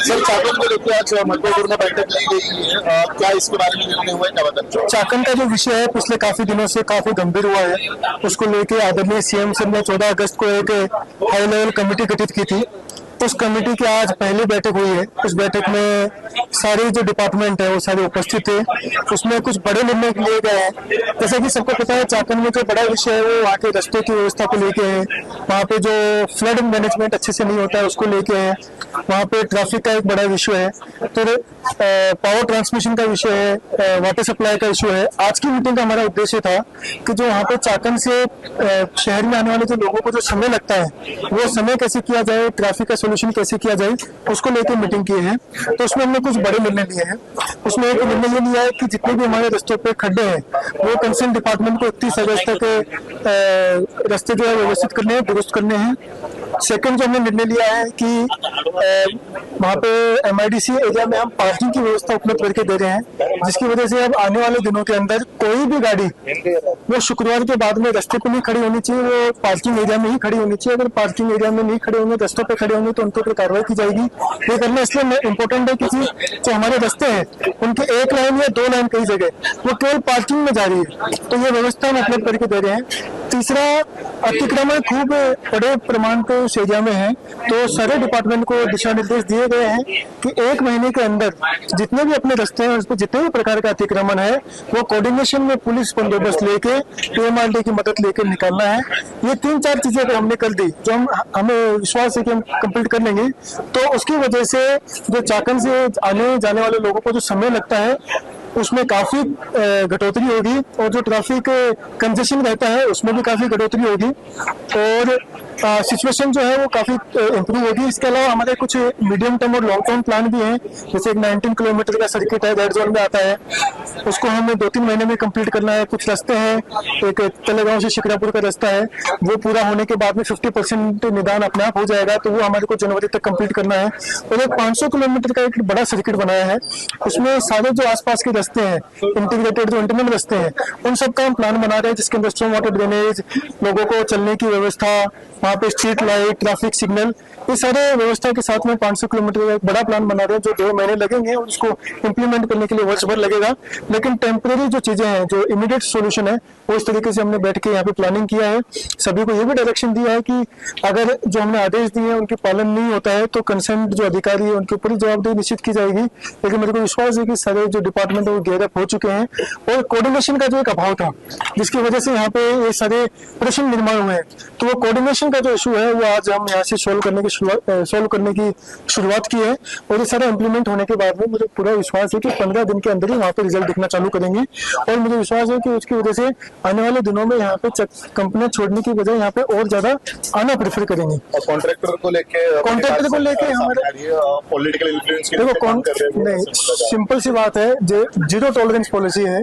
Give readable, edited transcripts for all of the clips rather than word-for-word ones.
Sir Chakan को लेकर आज मजबूर बैठक ली गई है, क्या इसके बारे में निर्णय हुआ है, क्या बताना? चाकन का जो विषय है पिछले काफी दिनों से काफी गंभीर हुआ है। उसको लेके आदरणीय सीएम सर ने 14 अगस्त को एक हाई लेवल कमेटी गठित की थी। उस कमेटी की आज पहली बैठक हुई है। उस बैठक में सारे जो डिपार्टमेंट है वो सारे उपस्थित थे। उसमें कुछ बड़े निर्णय लिए गए हैं। जैसे कि सबको पता है चाकन में जो बड़ा विषय है वो वहाँ के रस्तों की व्यवस्था को लेके है। वहाँ पे जो फ्लड मैनेजमेंट अच्छे से नहीं होता है उसको लेके है। वहाँ पे ट्रैफिक का एक बड़ा विषय है। तो पावर ट्रांसमिशन का विषय है, वाटर सप्लाई का इशू है। आज की मीटिंग का हमारा उद्देश्य था कि जो वहाँ पे चाकन से शहर में आने वाले जो लोगों को जो समय लगता है वो समय कैसे किया जाए, ट्रैफिक का सोल्यूशन कैसे किया जाए, उसको लेकर मीटिंग की है। तो उसमें हमने कुछ बड़े निर्णय लिए हैं। उसमें एक निर्णय ये लिया है कि जितने भी हमारे रस्तों पे खड्डे हैं वो कंसर्न डिपार्टमेंट को 31 अगस्त तक रास्ते जो है व्यवस्थित करने हैं, दुरुस्त करने हैं। सेकंड जो हमने निर्णय लिया है कि वहाँ पे MIDC एरिया में हम पार्किंग की व्यवस्था उपलब्ध करके दे रहे हैं, जिसकी वजह से अब आने वाले दिनों के अंदर कोई भी गाड़ी वो शुक्रवार के बाद में रास्ते पे नहीं खड़ी होनी चाहिए, वो पार्किंग एरिया में ही खड़ी होनी चाहिए। अगर पार्किंग एरिया में नहीं खड़े होंगे, रास्तों पे खड़े होंगे तो उनके ऊपर कार्रवाई की जाएगी। ये करना इसलिए इम्पोर्टेंट है क्योंकि जो हमारे रास्ते हैं उनके एक लाइन या 2 लाइन कई जगह वो केवल पार्किंग में जा रही है, तो ये व्यवस्था हम उपलब्ध करके दे रहे हैं। तीसरा, अतिक्रमण खूब बड़े प्रमाण पे उस एरिया में है, तो सारे डिपार्टमेंट को दिशा निर्देश दिए गए हैं कि 1 महीने के अंदर जितने भी अपने रास्ते हैं उस पर जितने भी प्रकार का अतिक्रमण है वो कोऑर्डिनेशन में पुलिस बंदोबस्त लेके PMRD की मदद लेकर निकालना है। ये 3-4 चीजें अगर हमने कर दी जो हमें विश्वास है कि हम कंप्लीट कर लेंगे, तो उसकी वजह से जो चाकन से आने जाने वाले लोगों को जो समय लगता है उसमें काफी घटोतरी होगी और जो ट्रैफिक कंजेशन रहता है उसमें भी काफी घटोतरी होगी और सिचुएशन जो है वो काफी इम्प्रूव होगी। इसके अलावा हमारे कुछ मीडियम टर्म और लॉन्ग टर्म प्लान भी हैं। जैसे एक 19 किलोमीटर का सर्किट है, रेड जोन में आता है, उसको हमें 2-3 महीने में कंप्लीट करना है। कुछ रास्ते हैं, एक तलेगांव से शिकरापुर का रास्ता है, वो पूरा होने के बाद में 50% निदान अपने आप हो जाएगा, तो वो हमारे को जनवरी तक कंप्लीट करना है। और एक 500 किलोमीटर का एक बड़ा सर्किट बनाया है, उसमें सारे जो आसपास के रास्ते हैं, इंटीग्रेटेड जो इंटरनल रास्ते हैं, उन सब का हम प्लान बना रहे हैं, जिसके अंदर स्ट्रॉम वाटर ड्रेनेज, लोगों को चलने की व्यवस्था, वहाँ पे स्ट्रीट लाइट, ट्रैफिक सिग्नल, ये सारे व्यवस्था के साथ में 500 किलोमीटर का एक बड़ा प्लान बना रहे हैं जो 2 महीने लगेंगे और उसको इम्प्लीमेंट करने के लिए वर्ष भर लगेगा। लेकिन टेम्परेरी जो चीजें हैं, जो इमीडिएट सोल्यूशन है, वो इस तरीके से हमने बैठ के यहाँ पे प्लानिंग किया है। सभी को ये भी डायरेक्शन दिया है कि अगर जो हमने आदेश दिए हैं उनके पालन नहीं होता है तो कंसर्न जो अधिकारी है उनके ऊपर जवाबदेही निश्चित की जाएगी। लेकिन मेरे को विश्वास है कि सारे जो डिपार्टमेंट है वो गेयर अप हो चुके हैं और कोऑर्डिनेशन का जो एक अभाव था जिसकी वजह से यहाँ पे ये सारे प्रश्न निर्माण हुए हैं, तो वो कोऑर्डिनेशन का जो इशू है वो आज हम यहाँ से सोल्व करने की शुरुआत की है। और ये सारा इम्प्लीमेंट होने के बाद में मुझे पूरा विश्वास है कि 15 दिन के अंदर ही वहाँ पे रिजल्ट दिखना चालू करेंगे और मुझे विश्वास है कि उसकी वजह से आने वाले दिनों में यहाँ पे कंपनियां छोड़ने की बजाय यहाँ पे और ज्यादा आना प्रेफर करेंगे। और कॉन्ट्रैक्टर को लेके हमारे पॉलिटिकल इन्फ्लुएंस देखो नहीं, सिंपल सी बात है, जीरो टॉलरेंस पॉलिसी है।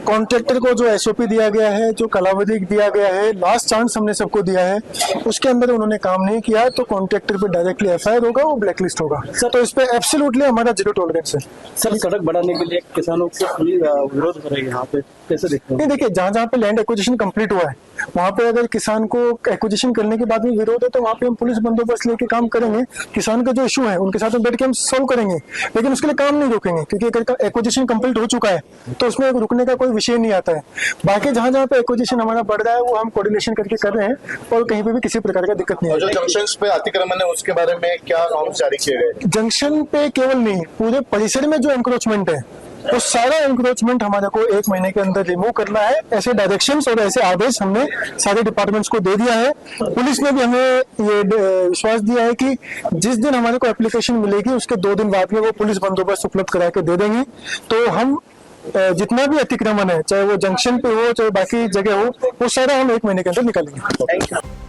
कॉन्ट्रैक्टर को जो SOP दिया गया है, जो कालावधि दिया गया है, लास्ट चांस हमने सबको दिया है, उसके अंदर उन्होंने काम नहीं किया तो कॉन्ट्रैक्टर पे डायरेक्टली FIR होगा, वो ब्लैकलिस्ट होगा। तो इस पे एब्सोल्युटली हमारा जीरो टॉलरेंस है। सर, सड़क बढ़ाने के लिए किसानों को विरोध हो रहा है, यहाँ पे कैसे देखते हैं? नहीं, देखिए, जहाँ पे लैंड एक्विजिशन कंप्लीट हुआ है वहाँ पे अगर किसान को एक्विजिशन करने के बाद भी विरोध है तो वहाँ पे हम पुलिस बंदोबस्त लेके काम करेंगे। किसान का जो इशू है उनके साथ में बैठ के हम सोल्व करेंगे, लेकिन उसके लिए काम नहीं रोकेंगे, क्योंकि अगर एक्विजिशन कंप्लीट हो चुका है तो उसमें रुकने का कोई विषय नहीं आता है। बाकी जहाँ पे एक्विजिशन हमारा बढ़ रहा है वो हम कोऑर्डिनेशन करके कर रहे हैं और कहीं पे भी किसी प्रकार का दिक्कत नहीं है। जो जंक्शन पे अतिक्रमण है उसके बारे में क्या नॉर्म्स जारी किए गए? जंक्शन पे केवल नहीं, पूरे परिसर में जो एंक्रोचमेंट है तो सारा एंक्रोचमेंट हमारे को 1 महीने के अंदर रिमूव करना है। ऐसे डायरेक्शंस और ऐसे आदेश हमने सारे डिपार्टमेंट्स को दे दिया है। पुलिस ने भी हमें ये विश्वास दिया है कि जिस दिन हमारे को एप्लीकेशन मिलेगी उसके 2 दिन बाद में वो पुलिस बंदोबस्त उपलब्ध करा के दे देंगे। तो हम जितना भी अतिक्रमण है, चाहे वो जंक्शन पे हो चाहे बाकी जगह हो, वो सारा हम 1 महीने के अंदर निकालेंगे।